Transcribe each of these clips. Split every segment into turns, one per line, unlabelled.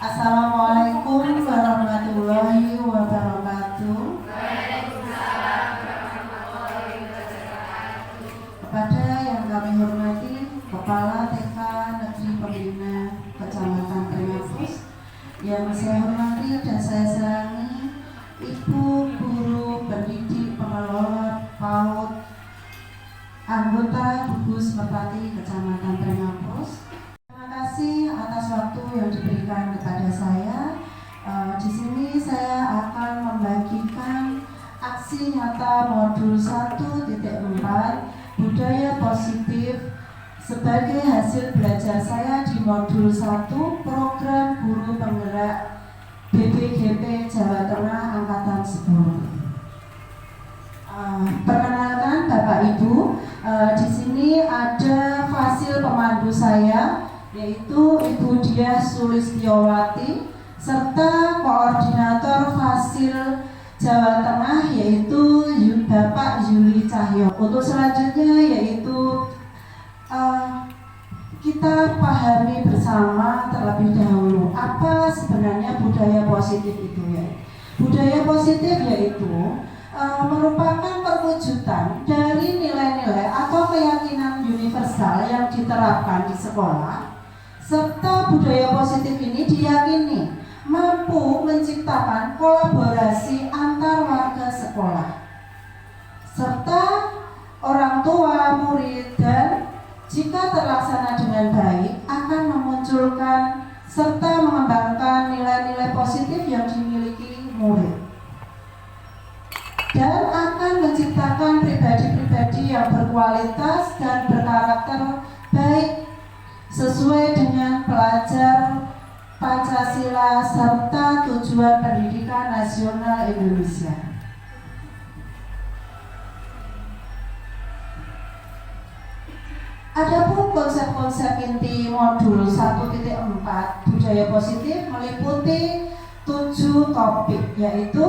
Assalamualaikum warahmatullahi wabarakatuh. Kepada yang kami hormati Kepala TK Negeri Pembina Kecamatan Trenggalek, yang saya hormati dan saya sayangi Ibu Guru Pendidik Pengelola PAUD anggota Gugus Merpati Kecamatan Trenggalek. Terima kasih atas waktu yang diberikan kepada saya. Di sini saya akan membagikan aksi nyata modul 1.4 budaya positif sebagai hasil belajar saya di modul 1 program guru penggerak BPGP Jawa Tengah Angkatan 10. Perkenalkan Bapak Ibu, di sini ada fasil pemandu saya, yaitu Ibu Diah Sulistiowati, serta koordinator fasil Jawa Tengah, yaitu Bapak Yuli Cahyo. Untuk selanjutnya yaitu kita pahami bersama terlebih dahulu apa sebenarnya budaya positif itu ya. Budaya positif yaitu merupakan perwujudan dari nilai-nilai atau keyakinan universal yang diterapkan di sekolah, serta budaya positif ini diyakini mampu menciptakan kolaborasi antar warga sekolah, serta orang tua, murid, dan jika terlaksana dengan baik akan memunculkan serta mengembangkan nilai-nilai positif yang dimiliki murid, dan akan menciptakan pribadi-pribadi yang berkualitas dan berkarakter baik sesuai dengan pelajar Pancasila serta tujuan pendidikan nasional Indonesia. Adapun konsep-konsep inti modul 1.4 budaya positif meliputi 7 topik, yaitu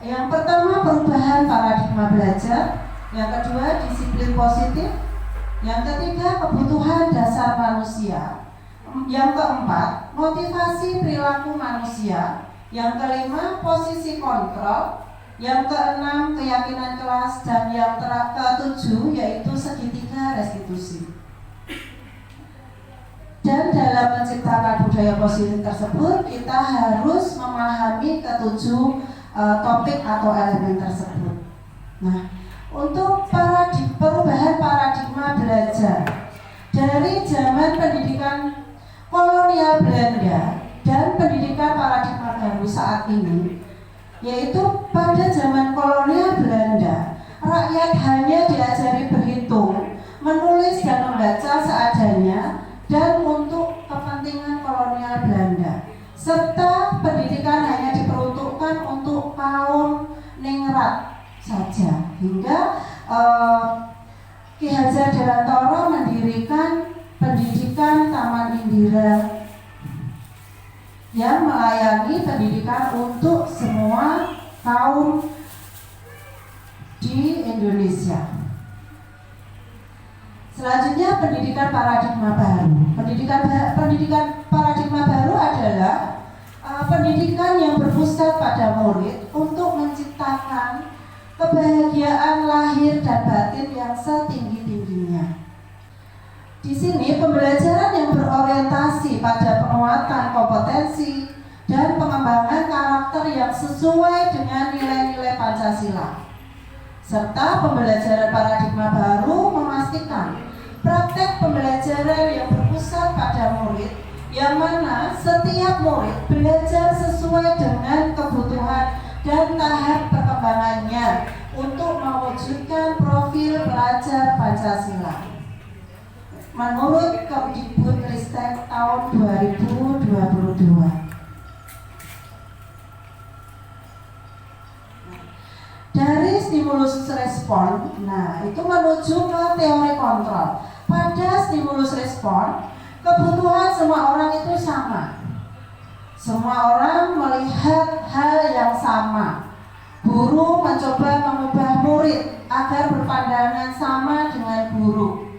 yang pertama perubahan paradigma belajar, yang kedua disiplin positif, yang ketiga kebutuhan dasar manusia, yang keempat motivasi perilaku manusia, yang kelima posisi kontrol, yang keenam keyakinan kelas, dan yang ketujuh yaitu segitiga restitusi. Dan dalam menciptakan budaya positif tersebut kita harus memahami ketujuh topik atau elemen tersebut. Nah, untuk perubahan paradigma belajar dari zaman pendidikan kolonial Belanda dan pendidikan paradigma baru saat ini, yaitu pada zaman kolonial Belanda, rakyat hanya diajari berhitung, menulis dan membaca seadanya dan untuk kepentingan kolonial Belanda, serta pendidikan hanya diperuntukkan untuk kaum ningrat saja, hingga Ki Hajar Dewantara mendirikan pendidikan Taman Indira yang melayani pendidikan untuk semua kaum di Indonesia. Selanjutnya pendidikan paradigma baru. Pendidikan paradigma baru adalah pendidikan yang berpusat pada murid untuk menciptakan kebahagiaan lahir dan batin yang setinggi-tingginya. Di sini pembelajaran yang berorientasi pada penguatan kompetensi dan pengembangan karakter yang sesuai dengan nilai-nilai Pancasila, serta pembelajaran paradigma baru memastikan praktek pembelajaran yang berpusat pada murid, yang mana setiap murid belajar sesuai dengan kebutuhan dan tahap perkembangannya untuk mewujudkan profil pelajar Pancasila menurut Kemdikbudristek tahun 2022. Dari stimulus respon, itu menuju ke teori kontrol. Pada stimulus respon, kebutuhan semua orang itu sama. Semua orang melihat hal yang sama. Guru mencoba mengubah murid agar berpandangan sama dengan guru.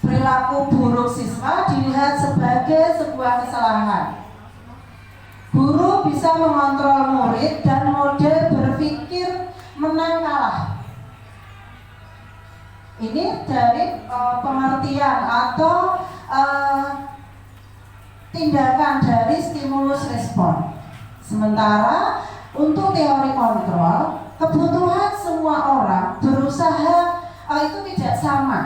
Perilaku buruk siswa dilihat sebagai sebuah kesalahan bisa mengontrol murid dan model berpikir menang kalah. Ini dari pengertian atau tindakan dari stimulus respon. Sementara untuk teori kontrol, kebutuhan semua orang berusaha itu tidak sama.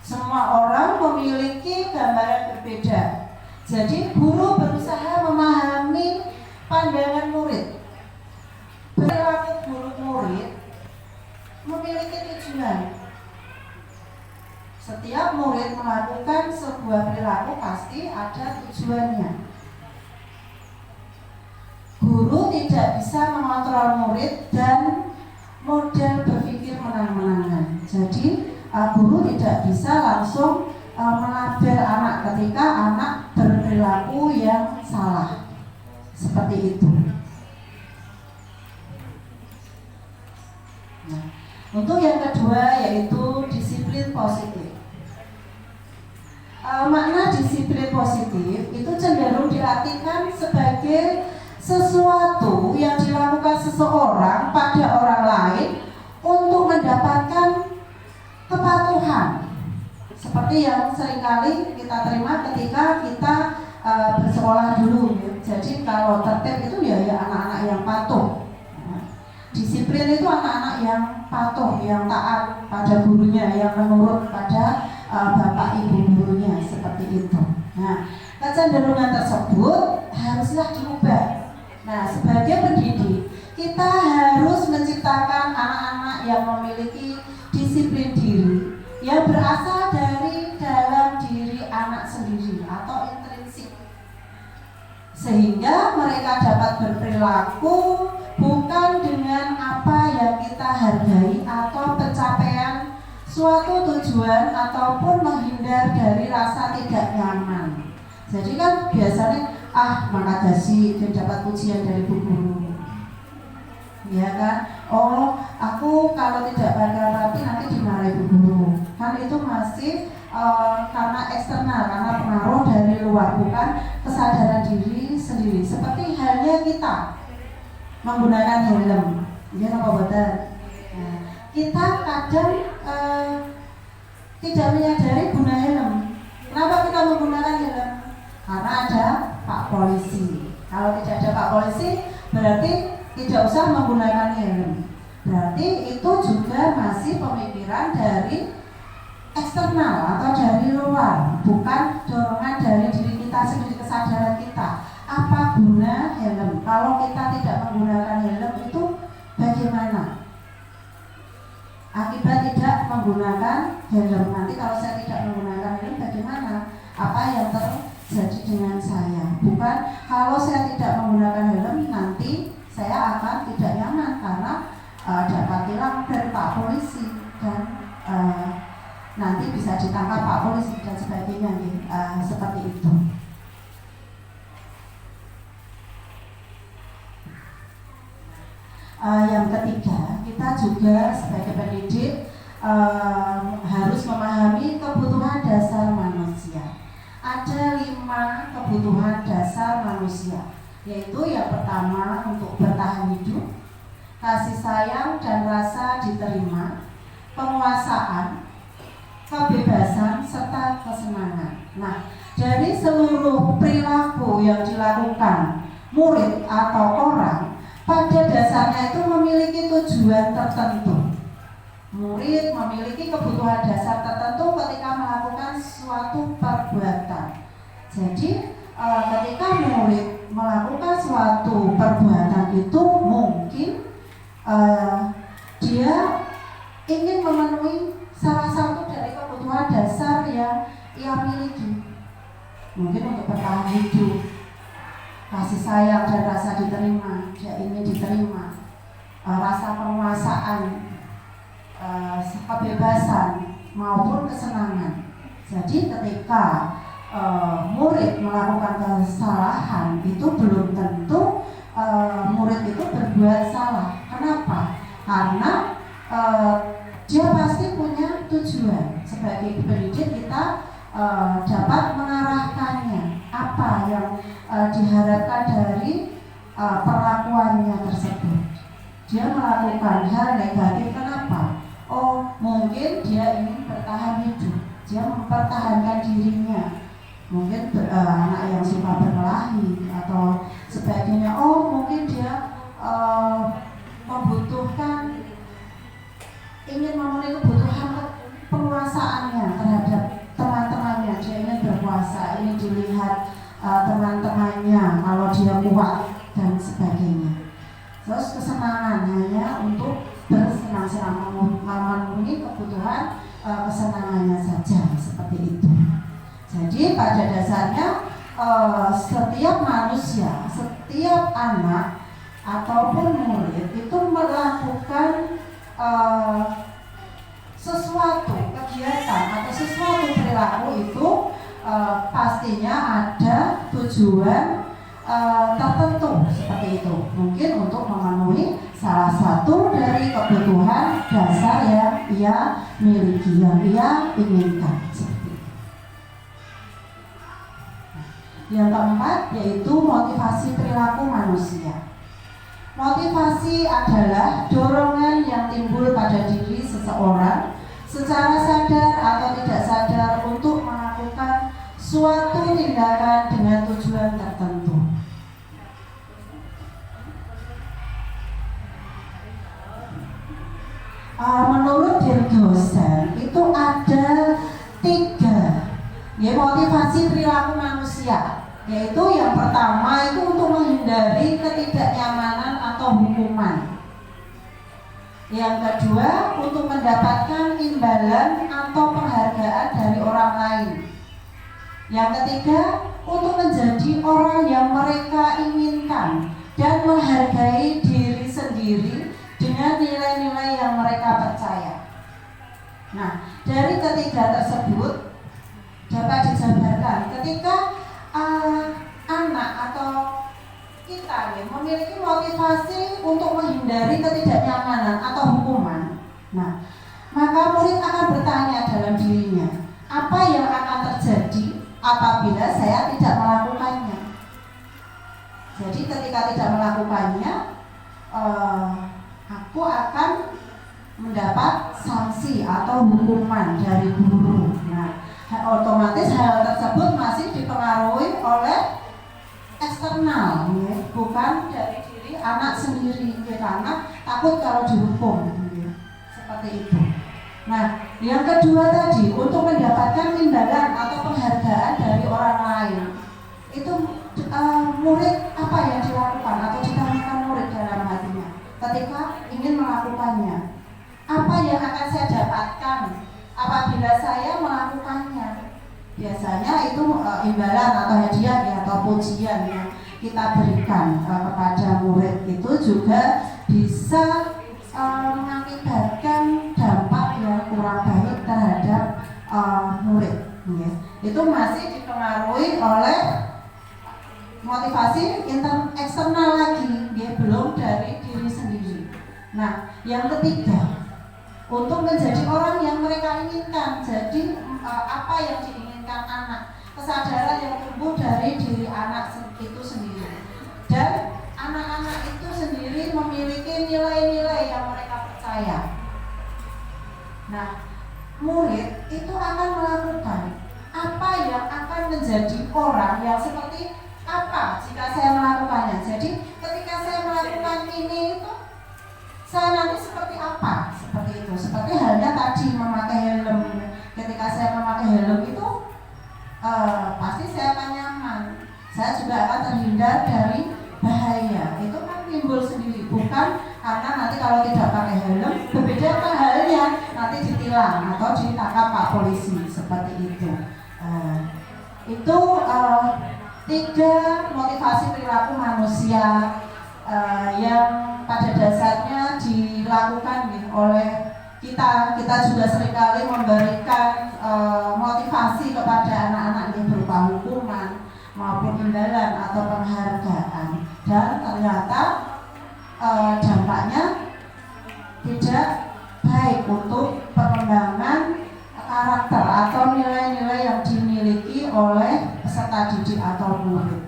Semua orang memiliki gambaran berbeda. Jadi guru berusaha memahami pandangan murid. Perilaku guru murid memiliki tujuan. Setiap murid melakukan sebuah perilaku pasti ada tujuannya. Guru tidak bisa mengontrol murid dan model berpikir menang-menangan. Jadi guru tidak bisa langsung melabel anak ketika anak berperilaku yang salah. Seperti itu. Nah, untuk yang kedua yaitu disiplin positif. Makna disiplin positif itu cenderung diartikan sebagai sesuatu yang dilakukan seseorang pada orang lain untuk mendapatkan kepatuhan, seperti yang seringkali kita terima ketika kita bersekolah dulu. Jadi kalau tertib itu ya anak-anak yang patuh. Disiplin itu anak-anak yang patuh, yang taat pada gurunya, yang menurut pada bapak ibu gurunya, seperti itu. Nah, kecenderungan tersebut haruslah diubah. Nah, sebagai pendidik, kita harus menciptakan anak-anak yang memiliki disiplin diri yang berasal dari dalam diri anak sendiri atau intrinsik, sehingga mereka dapat berperilaku bukan dengan apa yang kita hargai atau pencapaian suatu tujuan ataupun menghindar dari rasa tidak nyaman. Jadi kan biasanya maka dasi dapat pujian dari bu guru, ya kan? Oh, aku kalau tidak bakal rapi nanti dimarahi bu guru. Kan itu masih karena eksternal, karena pengaruh dari luar, bukan kesadaran diri sendiri. Seperti halnya kita menggunakan helm, ya apa betul? Nah, kita kadang tidak menyadari guna helm. Kenapa kita menggunakan helm? Karena ada Pak Polisi. Kalau tidak ada Pak Polisi, berarti tidak usah menggunakan helm. Berarti itu juga masih pemikiran dari eksternal atau dari luar, bukan dorongan dari diri kita sendiri, kesadaran kita. Apa guna helm? Kalau kita tidak menggunakan helm itu bagaimana? Akibat tidak menggunakan helm, nanti kalau saya tidak menggunakan helm bagaimana? Apa yang terjadi dengan saya? Bukan kalau saya tidak menggunakan helm nanti saya akan tidak nyaman karena dapat tilang dari Pak Polisi dan nanti bisa ditangkap Pak Polisi dan sebagainya, seperti itu. Yang ketiga, kita juga sebagai pendidik harus memahami kebutuhan dasar manusia. Ada 5 kebutuhan dasar manusia, yaitu yang pertama untuk bertahan hidup, kasih sayang dan rasa diterima, penguasaan, kebebasan, serta kesenangan. Nah, dari seluruh perilaku yang dilakukan murid atau orang, pada dasarnya itu memiliki tujuan tertentu. Murid memiliki kebutuhan dasar tertentu ketika melakukan suatu perbuatan. Jadi ketika murid melakukan suatu perbuatan itu mungkin dia ingin memenuhi salah satu dari kebutuhan dasar yang ia miliki. Mungkin untuk bertahan hidup, kasih sayang dan rasa diterima, dia ingin diterima, rasa penguasaan, kebebasan maupun kesenangan. Jadi ketika murid melakukan kesalahan itu belum tentu murid itu berbuat salah. Kenapa? Karena dia pasti punya tujuan. Sebagai pendidik kita dapat mengarahkannya apa yang diharapkan dari perlakuannya tersebut. Dia melakukan hal negatif, kenapa? Oh, mungkin dia ingin bertahan hidup, dia mempertahankan dirinya, mungkin anak yang suka berkelahi atau sebagainya. Oh, mungkin dia membutuhkan, ingin memenuhi kebutuhan penguasaannya terhadap teman-temannya. Dia ingin berkuasa, ingin dilihat teman-temannya kalau dia kuat dan sebagainya. Terus kesenangan hanya untuk bersenang-senang, memenuhi kebutuhan kesenangannya saja, seperti itu. Jadi pada dasarnya setiap manusia, setiap anak ataupun murid itu melakukan sesuatu kegiatan atau sesuatu perilaku itu pastinya ada tujuan tertentu, seperti itu. Mungkin untuk memenuhi salah satu dari kebutuhan dasar yang ia miliki, yang ia inginkan, seperti itu. Yang keempat yaitu motivasi perilaku manusia. Motivasi adalah dorongan yang timbul pada diri seseorang secara sadar atau tidak sadar untuk melakukan suatu tindakan dengan tujuan tertentu. Menurut Dirgosen itu ada 3 motivasi perilaku manusia, yaitu yang pertama itu untuk menghindari ketidaknyamanan atau hukuman. Yang kedua untuk mendapatkan imbalan atau penghargaan dari orang lain. Yang ketiga untuk menjadi orang yang mereka inginkan dan menghargai diri sendiri dengan nilai-nilai yang mereka percaya. Nah, dari ketiga tersebut dapat dijabarkan ketika anak atau kita memiliki motivasi untuk menghindari ketidaknyamanan atau hukuman. Nah, maka murid akan bertanya dalam dirinya, apa yang akan terjadi apabila saya tidak melakukannya? Jadi ketika tidak melakukannya, aku akan mendapat sanksi atau hukuman dari guru. Nah, otomatis hal tersebut masih dipengaruhi oleh eksternal, bukan dari diri anak sendiri, karena takut kalau dihukum, seperti itu. Nah, yang kedua tadi untuk mendapatkan imbalan atau penghargaan dari orang lain, itu murid apa yang dilakukan atau ditanyakan murid dalam hatinya ketika ingin melakukannya. Apa yang akan saya dapatkan apabila saya melakukannya? Biasanya itu imbalan atau hadiah atau pujian yang kita berikan kepada murid itu juga bisa mengakibatkan dampak yang kurang baik terhadap murid. Itu masih dipengaruhi oleh motivasi eksternal lagi, belum dari diri sendiri. Nah, yang ketiga, untuk menjadi orang yang mereka inginkan. Jadi apa yang diinginkan anak, kesadaran yang tumbuh dari diri anak itu sendiri, dan anak-anak itu sendiri memiliki nilai-nilai yang mereka percaya. Nah, murid itu akan melakukan apa yang akan menjadi orang yang seperti apa jika saya melakukannya. Jadi ketika saya melakukan ini itu saya nanti seperti apa? Seperti itu. Seperti halnya tadi memakai helm. Ketika saya memakai helm itu pasti saya akan nyaman. Saya juga akan terhindar dari bahaya. Itu kan timbul sendiri, bukan karena nanti kalau tidak pakai helm berbeda halnya nanti ditilang atau ditangkap Pak Polisi, seperti itu. Itu 3 motivasi perilaku manusia yang pada dasarnya dilakukan oleh kita juga seringkali memberikan motivasi kepada anak-anak yang berupa hukuman maupun imbalan atau penghargaan, dan ternyata dampaknya tidak baik untuk perkembangan karakter atau nilai-nilai yang dimiliki oleh peserta didik atau murid.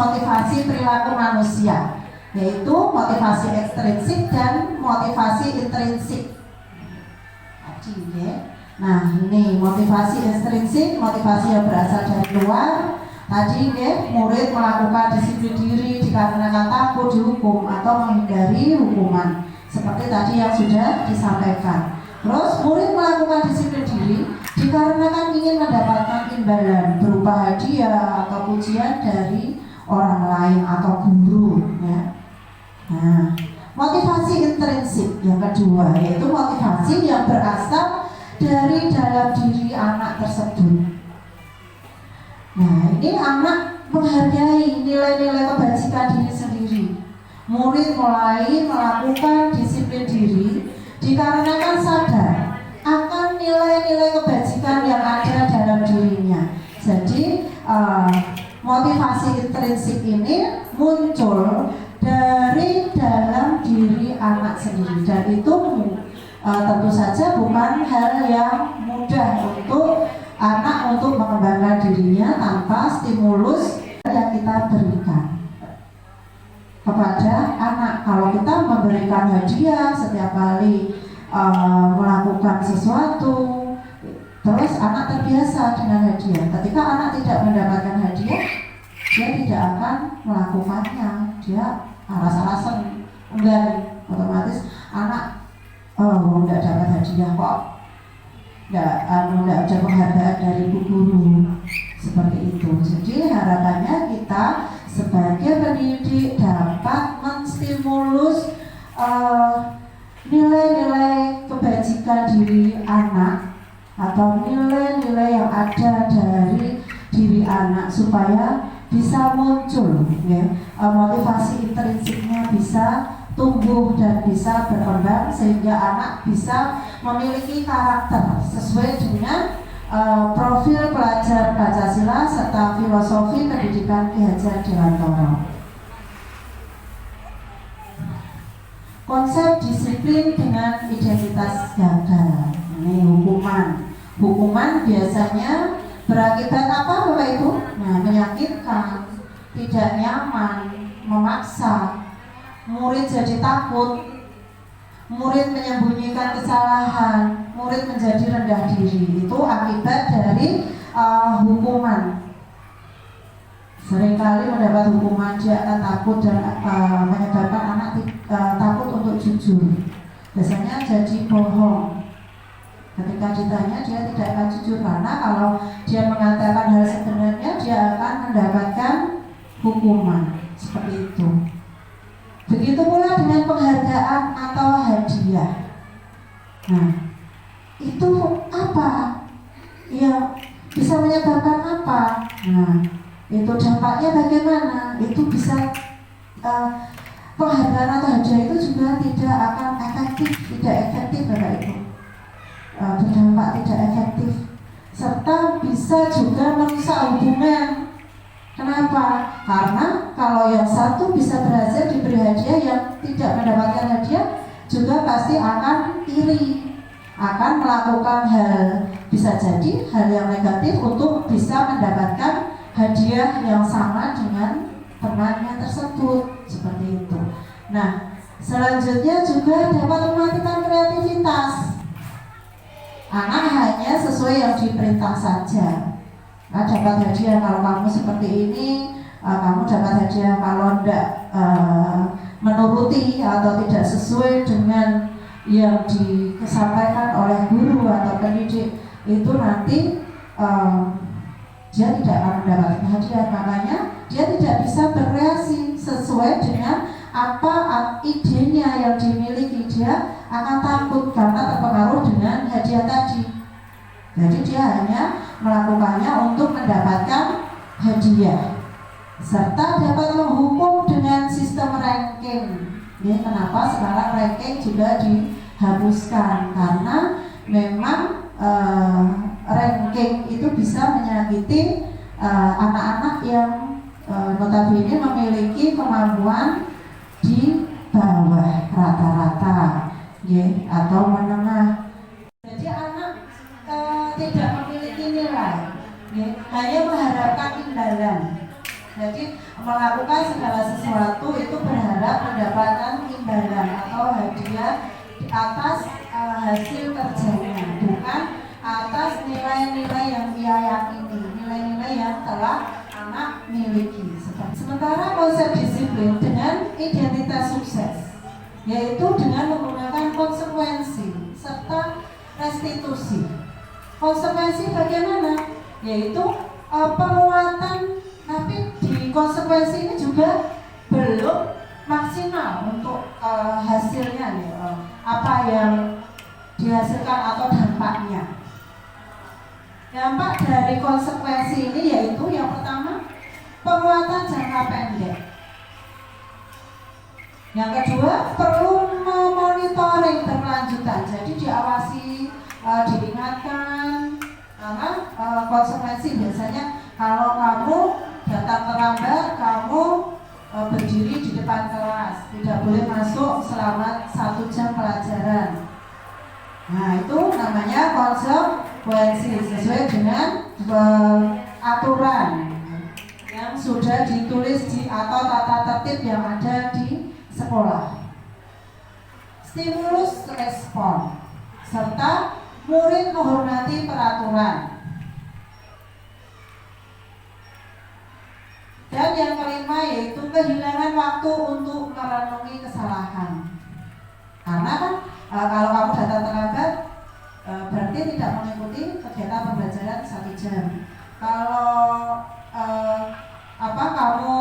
motivasi perilaku manusia, yaitu motivasi ekstrinsik dan motivasi intrinsik. Nah, ini motivasi ekstrinsik, motivasi yang berasal dari luar. Tadi murid melakukan disiplin diri dikarenakan takut dihukum atau menghindari hukuman, seperti tadi yang sudah disampaikan. Terus murid melakukan disiplin diri dikarenakan ingin mendapatkan imbalan berupa hadiah atau pujian dari orang lain atau guru, ya. Nah, motivasi intrinsik yang kedua yaitu motivasi yang berasal dari dalam diri anak tersebut. Nah, ini anak menghargai nilai-nilai kebajikan diri sendiri. Murid mulai melakukan disiplin diri dikarenakan sadar akan nilai-nilai kebajikan yang ada dalam dirinya. Jadi motivasi intrinsik ini muncul dari dalam diri anak sendiri, dan itu tentu saja bukan hal yang mudah untuk anak untuk mengembangkan dirinya tanpa stimulus yang kita berikan kepada anak. Kalau kita memberikan hadiah setiap kali melakukan sesuatu, terus anak terbiasa dengan hadiah. Ketika anak tidak mendapatkan hadiah, dia tidak akan melakukannya. Dia alasan enggan, otomatis anak nggak dapat hadiah kok, nggak ada penghargaan dari bu guru, seperti itu. Jadi harapannya kita sebagai pendidik dapat menstimulus nilai-nilai kebajikan diri anak atau nilai-nilai yang ada dari diri anak supaya bisa muncul, ya, motivasi intrinsiknya bisa tumbuh dan bisa berkembang sehingga anak bisa memiliki karakter sesuai dengan profil pelajar Pancasila serta filosofi pendidikan Ki Hajar Dewantara. Konsep disiplin dengan identitas gagal. Ini hukuman. Hukuman biasanya berakibat apa Bapak Ibu? Nah, menyakitkan, tidak nyaman, memaksa. Murid jadi takut, murid menyembunyikan kesalahan, murid menjadi rendah diri. Itu akibat dari hukuman. Seringkali mendapat hukuman dia akan takut dan menyebabkan anak takut untuk jujur. Biasanya jadi bohong. Ketika ditanya dia tidak akan jujur, karena kalau dia mengatakan hal sebenarnya dia akan mendapatkan hukuman. Seperti itu. Begitu pula dengan penghargaan atau hadiah. Nah, itu apa? Ya, bisa menyebabkan apa? Nah, itu dampaknya bagaimana? Itu bisa penghargaan atau hadiah itu juga tidak akan efektif, tidak efektif Bapak Ibu. Berdampak tidak efektif, serta bisa juga merusak hubungan. Kenapa? Karena kalau yang satu bisa berhasil diberi hadiah, yang tidak mendapatkan hadiah juga pasti akan iri, akan melakukan hal, bisa jadi hal yang negatif untuk bisa mendapatkan hadiah yang sama dengan temannya tersebut, seperti itu. Nah, selanjutnya juga dapat mematikan kreativitas. Anak hanya sesuai yang diperintah saja. Nah, dapat hadiah kalau kamu seperti ini, kamu dapat hadiah kalau tidak menuruti atau tidak sesuai dengan yang disampaikan oleh guru atau pendidik, itu nanti dia tidak akan mendapatkan hadiah. Makanya dia tidak bisa berkreasi sesuai dengan apa idenya yang dimiliki. Dia akan takut karena terpengaruh dengan hadiah tadi. Jadi dia hanya melakukannya untuk mendapatkan hadiah, serta dapat menghukum dengan sistem ranking. Ini kenapa sekarang ranking juga dihapuskan, karena memang ranking itu bisa menyakiti anak-anak yang notabene memiliki kemampuan di bawah rata-rata, ya, atau menengah. Jadi anak tidak memiliki nilai, ya, hanya mengharapkan imbalan. Jadi melakukan segala sesuatu itu berharap mendapatkan imbalan atau hadiah di atas hasil kerjanya, bukan atas nilai-nilai yang ia yakini, nilai-nilai yang telah anak miliki. Sementara konsep disiplin dengan identitas sukses, yaitu dengan menggunakan konsekuensi serta restitusi. Konsekuensi bagaimana? Yaitu penguatan, tapi di konsekuensi ini juga belum maksimal untuk hasilnya, apa yang dihasilkan atau dampaknya. Dampak dari konsekuensi ini yaitu yang pertama, penguatan jangka pendek. Yang kedua, perlu memonitoring berkelanjutan. Jadi diawasi, diingatkan, karena konsekuensi biasanya kalau kamu datang terlambat, kamu berdiri di depan kelas, tidak boleh masuk selama 1 jam pelajaran. Nah, itu namanya konsekuensi sesuai dengan aturan yang sudah ditulis di atau tata tertib yang ada di sekolah. Stimulus respon serta murid menghormati peraturan. Dan yang kelima yaitu kehilangan waktu untuk merenungi kesalahan. Karena kan kalau kamu datang terlambat berarti tidak mengikuti kegiatan pembelajaran 1 jam. Kalau kamu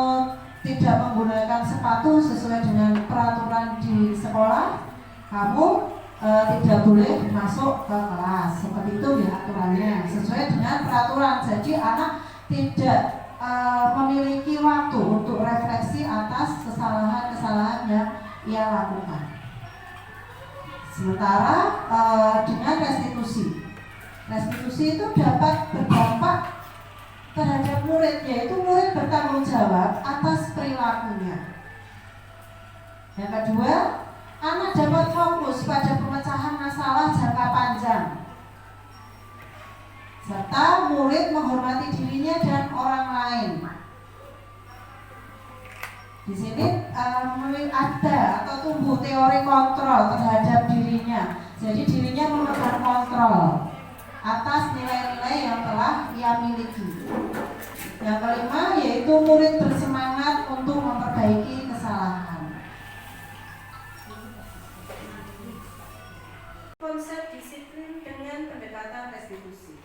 tidak menggunakan sepatu sesuai dengan peraturan di sekolah, kamu tidak boleh masuk ke kelas. Seperti itu ya aturannya, sesuai dengan peraturan. Jadi anak tidak memiliki waktu untuk refleksi atas kesalahan-kesalahan yang ia lakukan. Sementara dengan restitusi itu dapat berdampak terhadap murid, yaitu murid bertanggung jawab atas perilakunya. Yang kedua, anak dapat fokus pada pemecahan masalah jangka panjang, serta murid menghormati dirinya dan orang lain. Di sini ada atau tumbuh teori kontrol terhadap dirinya. Jadi dirinya memegang kontrol atas nilai-nilai yang telah ia miliki. Yang kelima yaitu murid bersemangat untuk memperbaiki kesalahan. Konsep disiplin dengan pendekatan restitusi.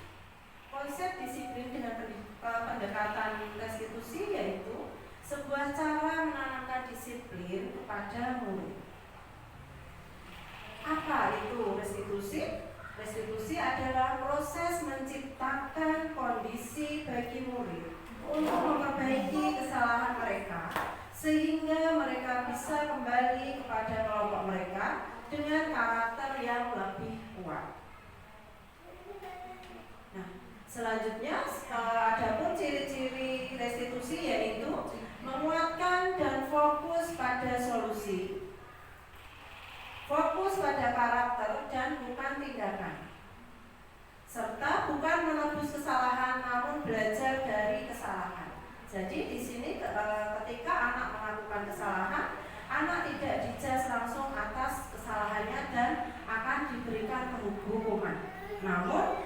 Konsep disiplin dengan pendekatan restitusi yaitu sebuah cara menanamkan disiplin kepada murid. Apa itu restitusi? Restitusi adalah proses menciptakan kondisi bagi murid untuk memperbaiki kesalahan mereka sehingga mereka bisa kembali kepada kelompok mereka dengan karakter yang lebih kuat. Nah, selanjutnya adapun ciri-ciri restitusi yaitu menguatkan dan fokus pada solusi, fokus pada karakter dan bukan tindakan, serta bukan menebus kesalahan namun belajar dari kesalahan. Jadi di sini ketika anak melakukan kesalahan, anak tidak dijudge langsung atas kesalahannya dan akan diberikan hukuman. Namun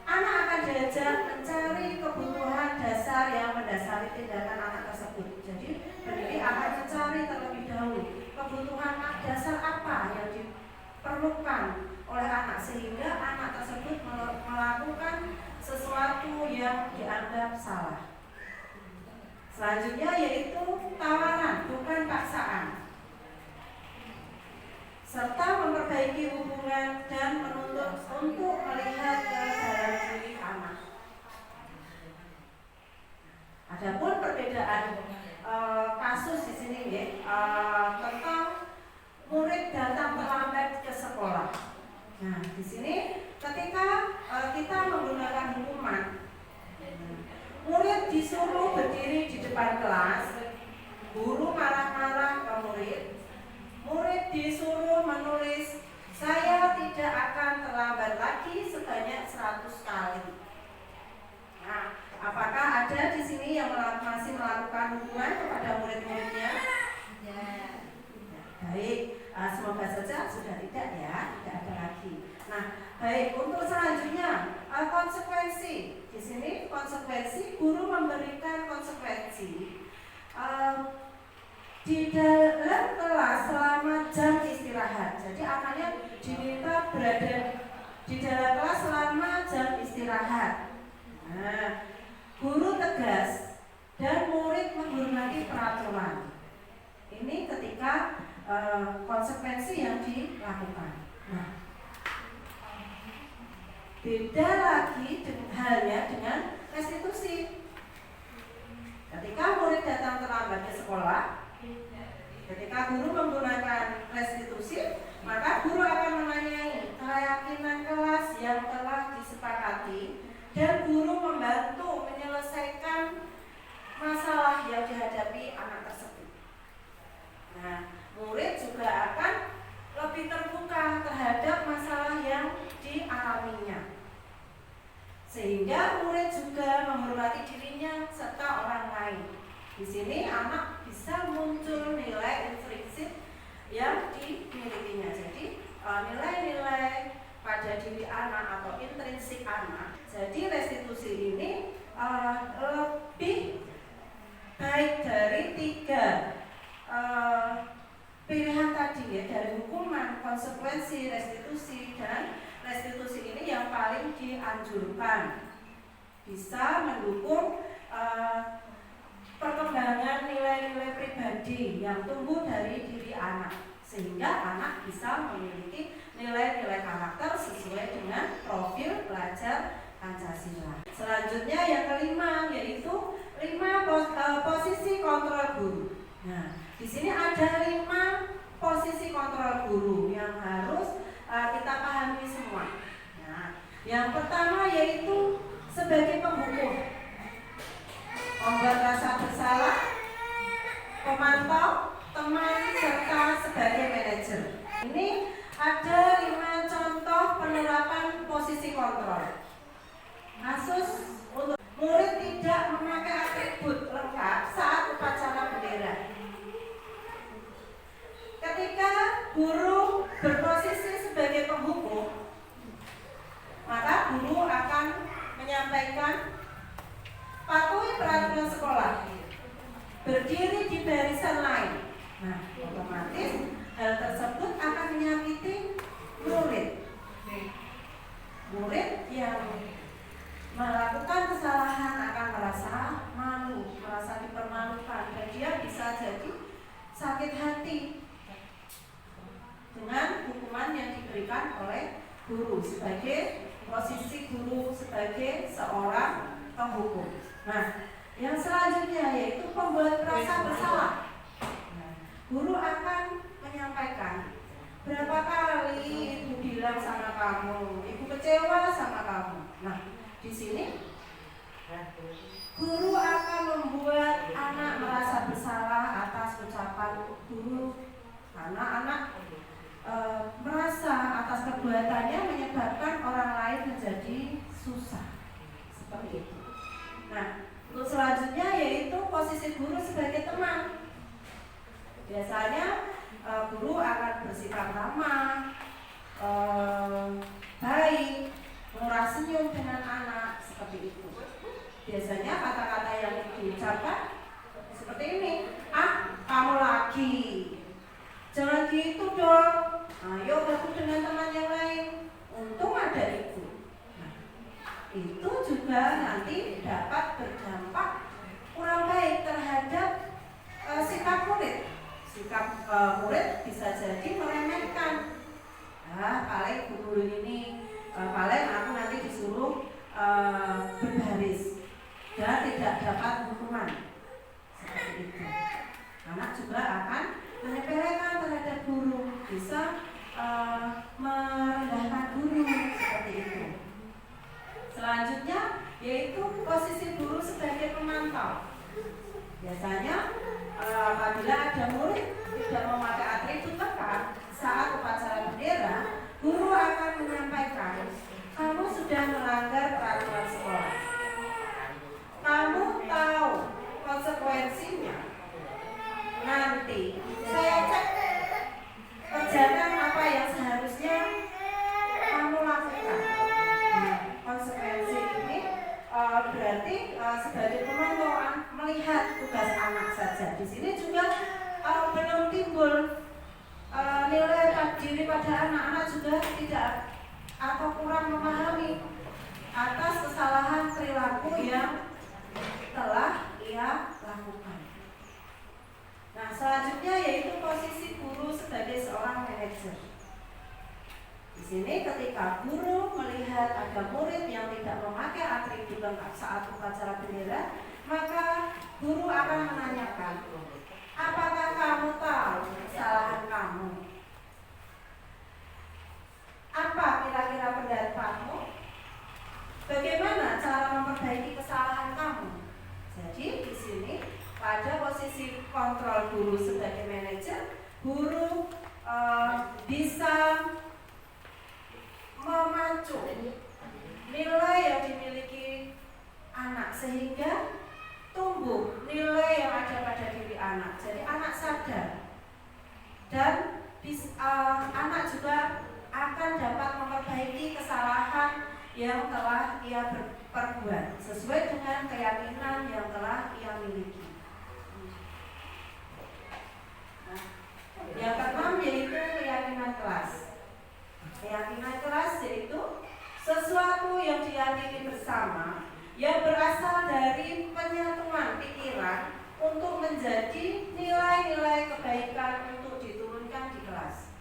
anak akan diajak mencari kebutuhan dasar yang mendasari tindakan anak tersebut. Jadi pendidik akan mencari terlebih dahulu kebutuhan dasar apa yang diperlukan oleh anak sehingga anak tersebut melakukan sesuatu yang dianggap salah. Selanjutnya yaitu tawaran bukan paksaan, serta memperbaiki hubungan dan menuntut untuk melihat ke dalam diri anak. Adapun perbedaan kasus di sini tentang murid datang terlambat ke sekolah. Nah, di sini ketika kita menggunakan hukuman, murid disuruh berdiri di depan kelas, guru marah-marah ke murid. Murid disuruh menulis, saya tidak akan terlambat lagi sebanyak 100 kali. Nah, apakah ada di sini yang masih melakukan melakukan hukuman kepada murid-muridnya? Ya. Baik, semoga saja sudah tidak ya, tidak ada lagi. Nah, baik, untuk selanjutnya konsekuensi. Di sini konsekuensi, guru memberikan konsekuensi di dalam kelas selama jam istirahat. Jadi anaknya diminta berada di dalam kelas selama jam istirahat. Nah, guru tegas dan murid menghormati peraturan. Ini ketika konsekuensi yang dilakukan. Nah, beda lagi halnya dengan restitusi. Ketika murid datang terlambat ke sekolah, ketika guru menggunakan restitusi, maka guru akan menanyai keyakinan kelas yang telah disepakati dan guru membantu menyelesaikan masalah yang dihadapi anak tersebut. Nah, murid juga akan lebih terbuka terhadap masalah yang dialaminya, sehingga murid juga menghormati dirinya serta orang lain. Di sini anak bisa muncul nilai intrinsik yang dimilikinya. Jadi nilai-nilai pada diri anak atau intrinsik anak. Jadi restitusi ini lebih baik dari 3 pilihan tadi ya, dari hukuman, konsekuensi, restitusi. Dan restitusi ini yang paling dianjurkan, bisa mendukung perkembangan nilai-nilai pribadi yang tumbuh dari diri anak, sehingga anak bisa memiliki nilai-nilai karakter sesuai dengan profil pelajar Pancasila. Selanjutnya yang kelima, yaitu 5 posisi kontrol guru. Nah, di sini ada 5 posisi kontrol guru yang harus kita pahami semua. Nah, yang pertama yaitu sebagai penghukum, membuat rasa bersalah, pemantau, teman, serta sebagai manajer. Ini ada 5 contoh penerapan posisi kontrol. Kasus untuk murid tidak memakai atribut lengkap saat upacara bendera. Ketika guru berposisi sebagai penghukum, maka guru akan menyampaikan patuhi peraturan sekolah, berdiri di barisan lain. Nah, otomatis hal tersebut akan menyakiti murid. Murid yang melakukan kesalahan akan merasa malu, merasa dipermalukan, dan dia bisa jadi sakit hati dengan hukuman yang diberikan oleh guru sebagai posisi guru sebagai seorang penghukum. Nah, yang selanjutnya yaitu pembuat rasa bersalah. Nah, guru akan menyampaikan, berapa kali ibu bilang sama kamu, ibu kecewa sama kamu. Nah, di sini guru akan membuat anak merasa bersalah atas ucapan guru, karena anak merasa atas perbuatannya menyebabkan orang lain menjadi susah, seperti itu. Nah, untuk selanjutnya yaitu posisi guru sebagai teman. Biasanya guru akan bersikap ramah, baik, murah senyum dengan anak, seperti itu. Biasanya kata-kata yang diucapkan seperti ini, kamu lagi, jangan gitu dong, ayo gabung dengan teman yang lain, untung ada ibu. Nah, itu juga nanti dapat berdampak kurang baik terhadap sikap murid. Sikap murid bisa jadi meremehkan. Paling guru ini, paling aku nanti disuruh berbaris dan tidak dapat hukuman, seperti itu. Anak juga akan menyepelekan terhadap guru, bisa merendahkan guru, seperti itu. Selanjutnya yaitu posisi guru sebagai pemantau. Biasanya apabila ada murid tidak memakai atribut lengkap saat upacara bendera, guru akan menyampaikan, kamu sudah melanggar peraturan sekolah. Kamu tahu konsekuensi nanti saya cek kerjakan apa yang seharusnya kamu lakukan. Nah, konsekuensi ini berarti sebagai penonton melihat tugas anak saja. Di sini juga belum timbul nilai diri pada anak-anak juga tidak atau kurang memahami atas kesalahan perilaku yang telah ia lakukan. Nah, selanjutnya yaitu posisi guru sebagai seorang manajer. Di sini ketika guru melihat ada murid yang tidak memakai atribut lengkap saat upacara bendera, maka guru akan menanyakan, apakah kamu tahu kesalahan kamu? Apa kira-kira pendapatmu? Bagaimana cara memperbaiki kesalahan kamu? Jadi di sini pada posisi kontrol guru sebagai manajer, guru bisa memacu nilai yang dimiliki anak sehingga tumbuh nilai yang ada pada diri anak. Jadi anak sadar dan anak juga akan dapat memperbaiki kesalahan yang telah ia perbuat sesuai dengan keyakinan yang telah ia miliki. Nah, yang keenam yaitu keyakinan kelas. Keyakinan kelas yaitu sesuatu yang diyakini bersama yang berasal dari penyatuan pikiran untuk menjadi nilai-nilai kebaikan untuk diturunkan di kelas.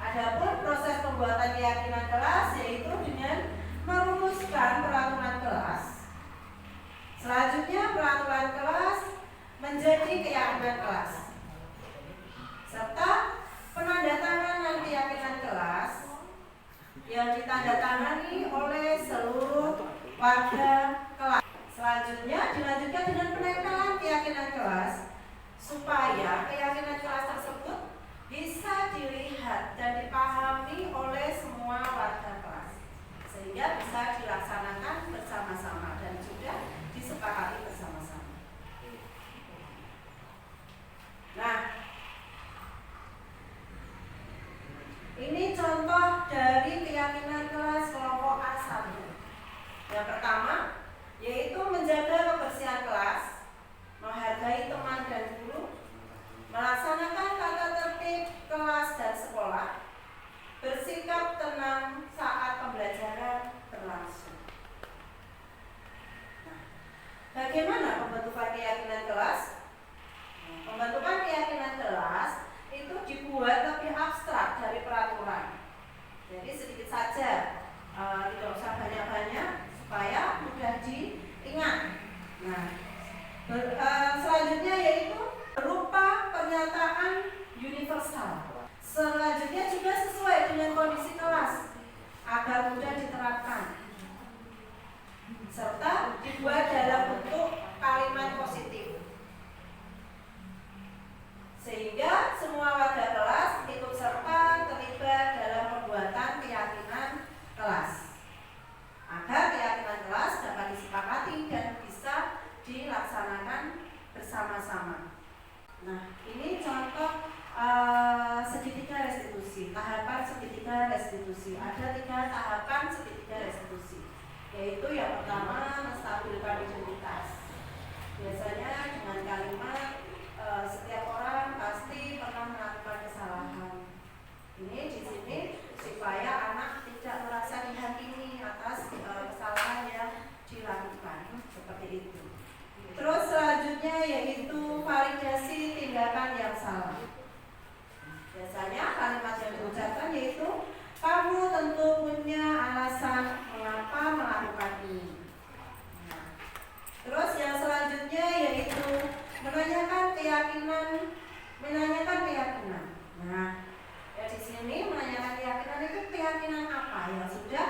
Adapun proses pembuatan keyakinan kelas yaitu dengan merumuskan peraturan kelas. Selanjutnya peraturan kelas menjadi keyakinan kelas, serta penandatanganan keyakinan kelas yang ditandatangani oleh seluruh warga kelas. Selanjutnya dilanjutkan dengan penempelan keyakinan kelas supaya keyakinan kelas tersebut bisa dilihat dan dipahami oleh semua warga kelas sehingga bisa dilaksanakan bersama-sama dan juga disepakati bersama-sama. Nah, ini contoh dari keyakinan kelas kelompok A1. Yang pertama yaitu menjaga kebersihan kelas, menghargai teman dan guru, melaksanakan tata tertib kelas dan sekolah, bersikap tenang saat pembelajaran berlangsung. Nah, bagaimana pembentukan keyakinan kelas? Pembentukan keyakinan kelas itu dibuat lebih abstrak dari peraturan. Jadi sedikit saja, tidak usah banyak-banyak supaya mudah diingat. Nah, selanjutnya yaitu berupa pernyataan universal. Selanjutnya juga sesuai dengan kondisi kelas agar mudah diterapkan, serta dibuat dalam bentuk kalimat positif sehingga semua warga kelas ikut serta terlibat dalam pembuatan keyakinan kelas agar keyakinan kelas dapat disepakati dan bisa dilaksanakan bersama-sama. Nah, ini contoh segitiga restitusi, tahapan segitiga restitusi. Ada 3 tahapan segitiga restitusi, yaitu yang pertama menstabilkan identitas. Biasanya dengan kalimat setiap orang pasti pernah melakukan kesalahan. Ini di sini supaya anak tidak merasa dihakimi atas kesalahan yang dilakukan, seperti itu. Terus selanjutnya yaitu validasi tindakan yang salah. Biasanya kalimat yang diucapkan yaitu kamu tentu punya alasan mengapa melakukan ini. Nah, terus yang selanjutnya yaitu menanyakan keyakinan. Nah, ya di sini menanyakan keyakinan itu keyakinan apa yang sudah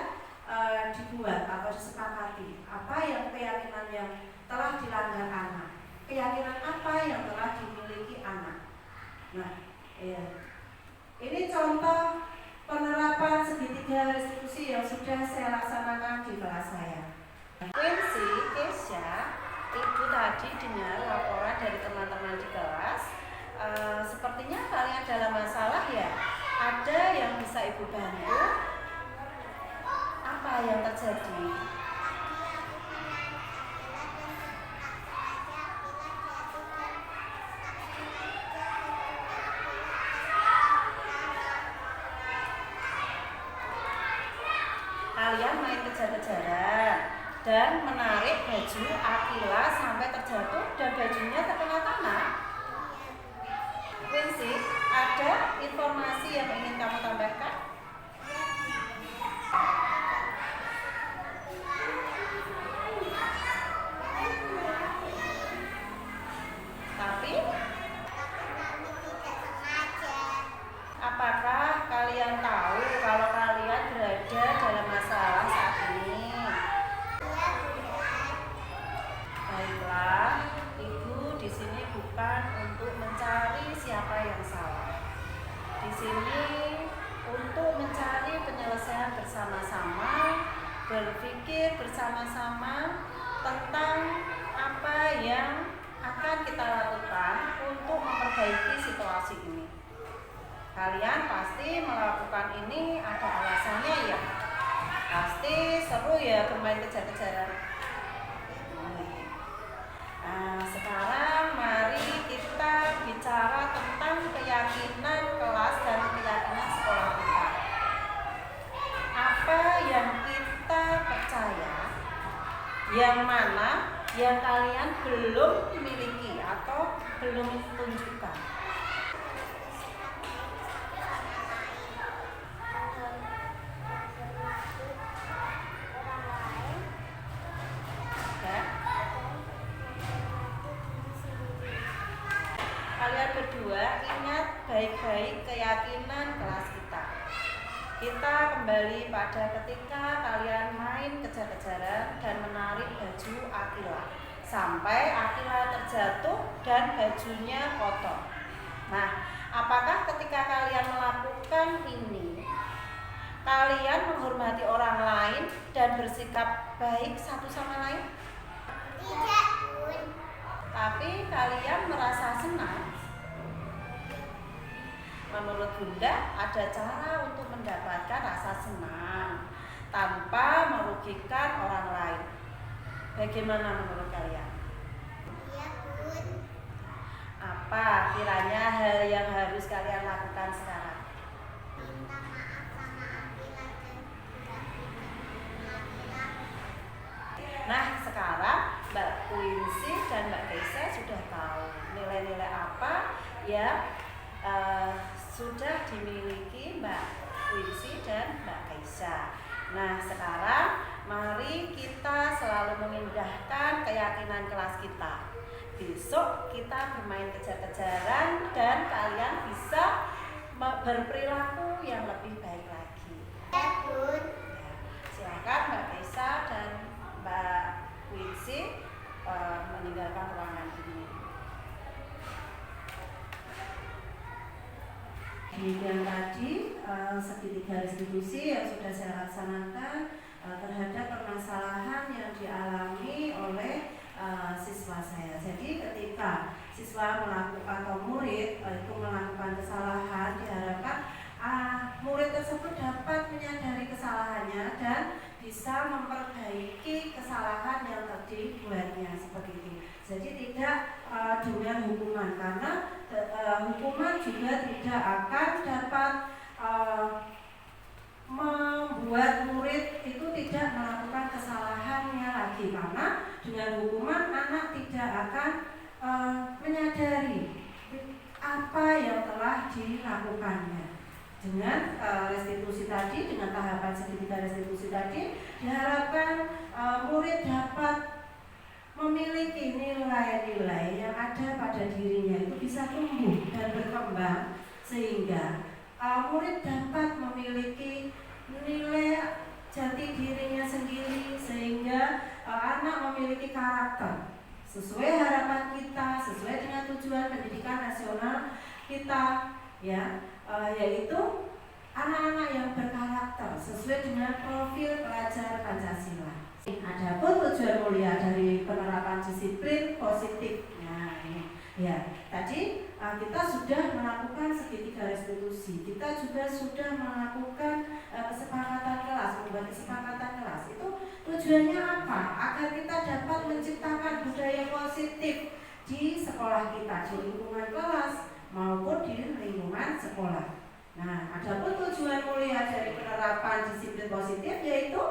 dibuat atau disepakati, apa yang keyakinan yang telah dilanggar anak, keyakinan apa yang telah dimiliki anak. Nah, ya. Ini contoh penerapan segitiga restitusi yang sudah saya laksanakan di kelas saya. Quincy, Kesha, Ibu tadi dengar laporan dari teman kejar-kejaran dan menarik baju Akila sampai terjatuh dan bajunya terkena tanah. Quincy, ada informasi yang ingin kamu tambahkan? Tapi apakah kalian tahu kalau kalian berada dalam masalah saat ini? Baiklah, Ibu di sini bukan untuk mencari siapa yang salah. Di sini untuk mencari penyelesaian bersama-sama, berpikir bersama-sama tentang apa yang akan kita lakukan untuk memperbaiki situasi ini. Kalian pasti melakukan ini ada alasannya ya. Pasti seru ya bermain kejar-kejaran. Nah, sekarang mari kita bicara tentang keyakinan kelas dan keyakinan sekolah kita. Apa yang kita percaya, yang mana yang kalian belum miliki atau belum tunjukkan. Kalian berdua ingat baik-baik keyakinan kelas kita. Kita kembali pada ketika kalian main kejar-kejaran dan menarik baju Akila sampai Akila terjatuh dan bajunya kotor. Nah, apakah ketika kalian melakukan ini, kalian menghormati orang lain dan bersikap baik satu sama lain?
Tidak, Bun.
Tapi kalian merasa senang? Menurut Bunda, ada cara untuk mendapatkan rasa senang tanpa merugikan orang lain. Bagaimana menurut kalian?
Iya, Bun.
Apa kiranya hal yang harus kalian lakukan sekarang?
Minta maaf sama Akila dan tidak bisa Akila.
Nah, sekarang Mbak Quincy dan Mbak Keisha sudah tahu nilai-nilai apa yang sudah dimiliki Mbak Quincy dan Mbak Keisha. Nah, sekarang mari kita selalu memindahkan keyakinan kelas kita. Besok kita bermain kejar-kejaran dan kalian bisa berperilaku yang lebih baik lagi.
Ya, Bun.
Ya, silakan Mbak Keisha dan Mbak Quincy meninggalkan ruangan ini. Demikian tadi segitiga restitusi yang sudah saya laksanakan terhadap permasalahan yang dialami oleh siswa saya. Jadi ketika siswa melakukan atau murid itu melakukan kesalahan, diharapkan murid tersebut dapat menyadari kesalahannya dan bisa memperbaiki kesalahan yang dibuatnya seperti itu. Jadi tidak dengan hukuman, karena hukuman juga tidak akan dapat membuat murid itu tidak melakukan kesalahannya lagi, karena dengan hukuman anak tidak akan menyadari apa yang telah dilakukannya. Dengan restitusi tadi, dengan tahapan segitiga restitusi tadi, diharapkan murid dapat memiliki nilai-nilai yang ada pada dirinya itu bisa tumbuh dan berkembang, sehingga murid dapat memiliki nilai jati dirinya sendiri, sehingga anak memiliki karakter sesuai harapan kita, sesuai dengan tujuan pendidikan nasional kita, ya, yaitu anak-anak yang berkarakter sesuai dengan profil pelajar Pancasila. Adapun tujuan mulia dari penerapan disiplin positif. Nah, ini ya, tadi kita sudah melakukan segitiga restitusi. Kita juga sudah melakukan kesepakatan kelas, membuat kesepakatan kelas. Itu tujuannya apa? Agar kita dapat menciptakan budaya positif di sekolah kita, di lingkungan kelas maupun di lingkungan sekolah. Nah, adapun tujuan mulia dari penerapan disiplin positif yaitu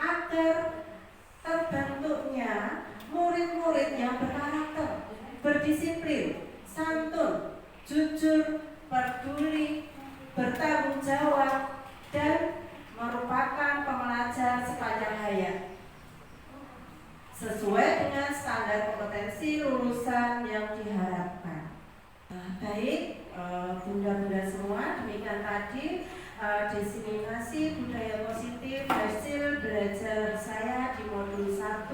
agar terbentuknya murid-murid yang berkarakter, berdisiplin, santun, jujur, peduli, bertanggung jawab, dan merupakan pembelajar sepanjang hayat sesuai dengan standar kompetensi lulusan yang diharapkan. Baik, bunda-bunda semua, demikian tadi diseminasi budaya positif hasil belajar saya di modul 1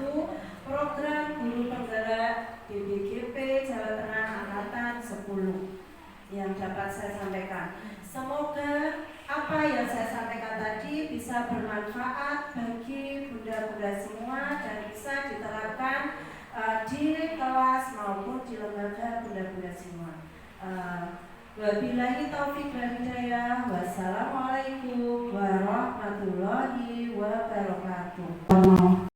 program guru penggerak BBGP Jawa Tengah angkatan 10 yang dapat saya sampaikan. Semoga apa yang saya sampaikan tadi bisa bermanfaat bagi bunda-bunda semua dan bisa diterapkan di kelas maupun di lembaga bunda-bunda semua. Wabillahi taufiq wal hidayah. Wassalamualaikum warahmatullahi wabarakatuh. Bantu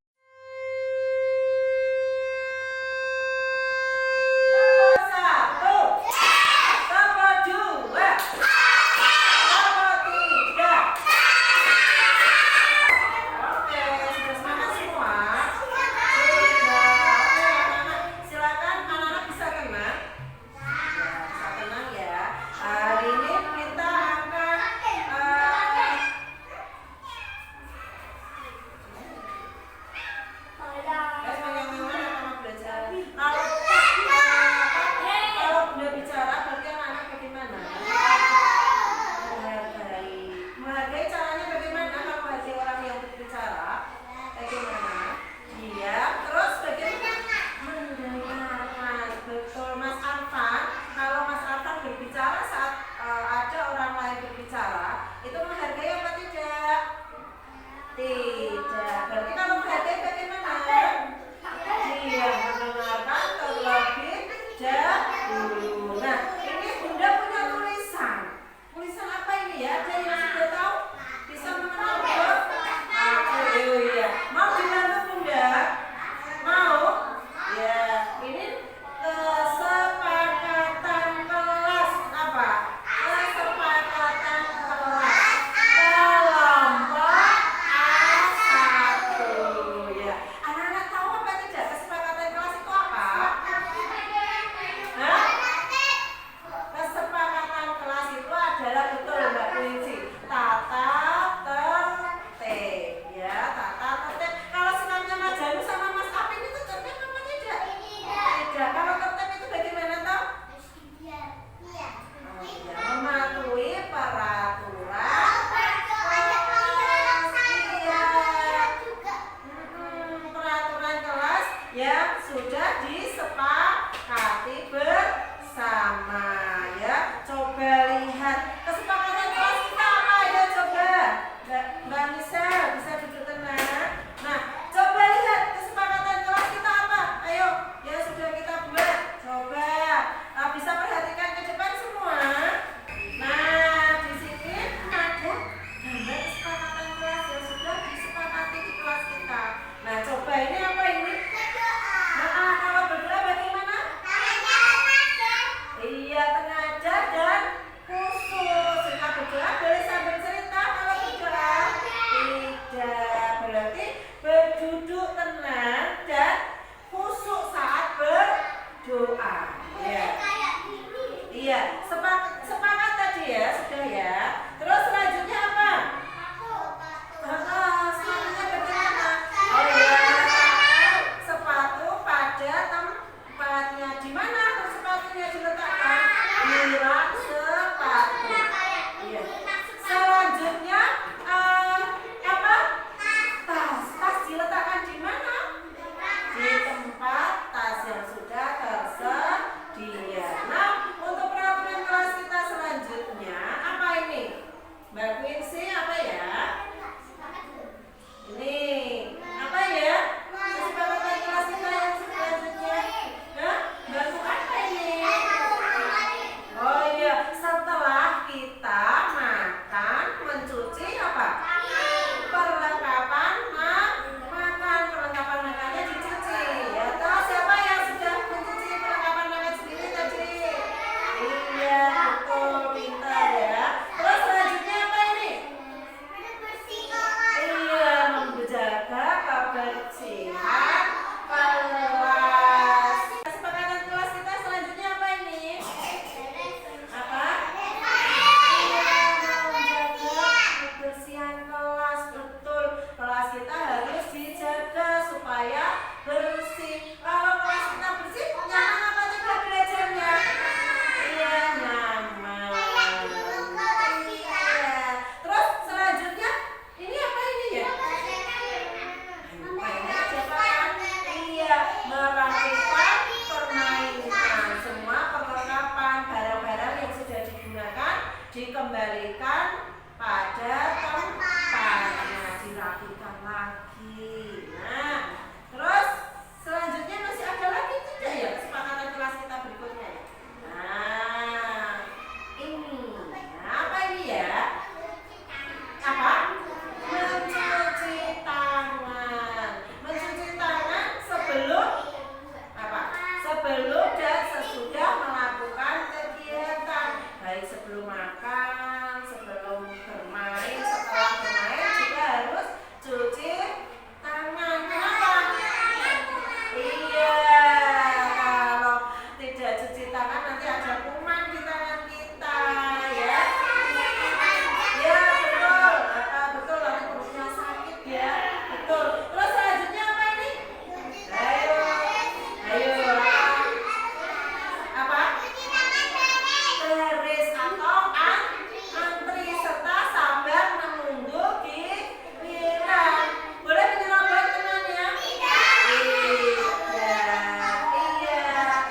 pada tempatnya, dirapikan lagi. Nah, terus selanjutnya masih ada lagi tidak ya kesepakatan kelas kita berikutnya? Nah, ini. Nah, apa ini ya? Apa? Mencuci tangan. Mencuci tangan sebelum apa? Sebelum dan sesudah melakukan kegiatan, baik sebelum makan, sebelum bermain, setelah bermain juga harus cuci tangan. Kenapa? Iya, kalau tidak cuci tangan nanti ada kuman di tangan kita, ya. Ya betul, betul nanti perutnya sakit ya, betul. Terus selanjutnya apa ini? Ayo, ayo apa? Baris atau antri serta sabar menunggu giliran. Boleh menyerobot temannya? Iya,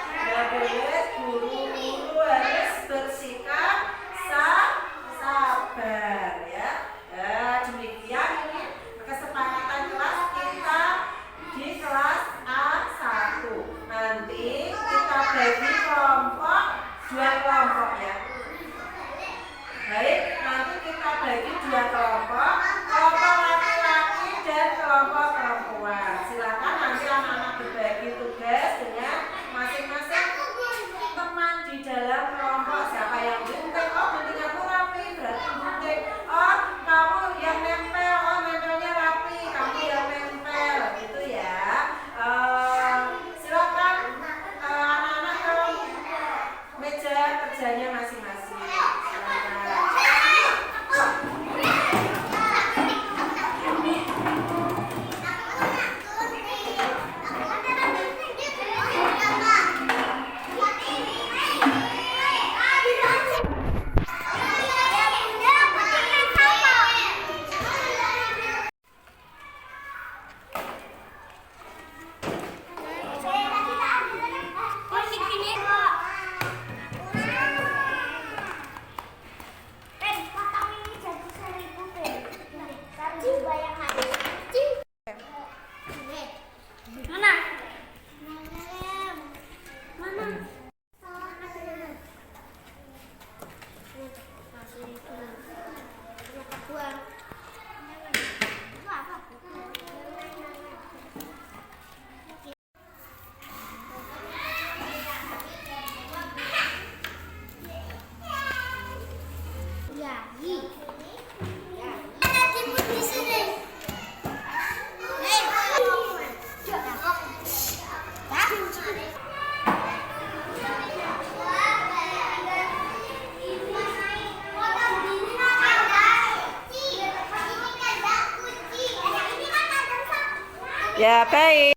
nggak boleh buru-buru, harus bersikap sabar ya. Demikian ini kesepakatan kelas kita di kelas A1. Nanti kita bagi kelompok, 2 kelompok ya. Baik, nanti kita bagi 2 kelompok, kelompok laki-laki dan kelompok perempuan. Silakan nanti anak-anak berbagi tugas dengan masing-masing teman di dalam kelompok. Siapa yang gunting? Oh, gunting aku rapi, berarti gunting. Oh, kamu yang nempel, oh nempelnya rapi, kamu yang nempel, gitu ya. Silakan anak-anak ke meja kerjanya masing-masing. Silakan. Ya, baik.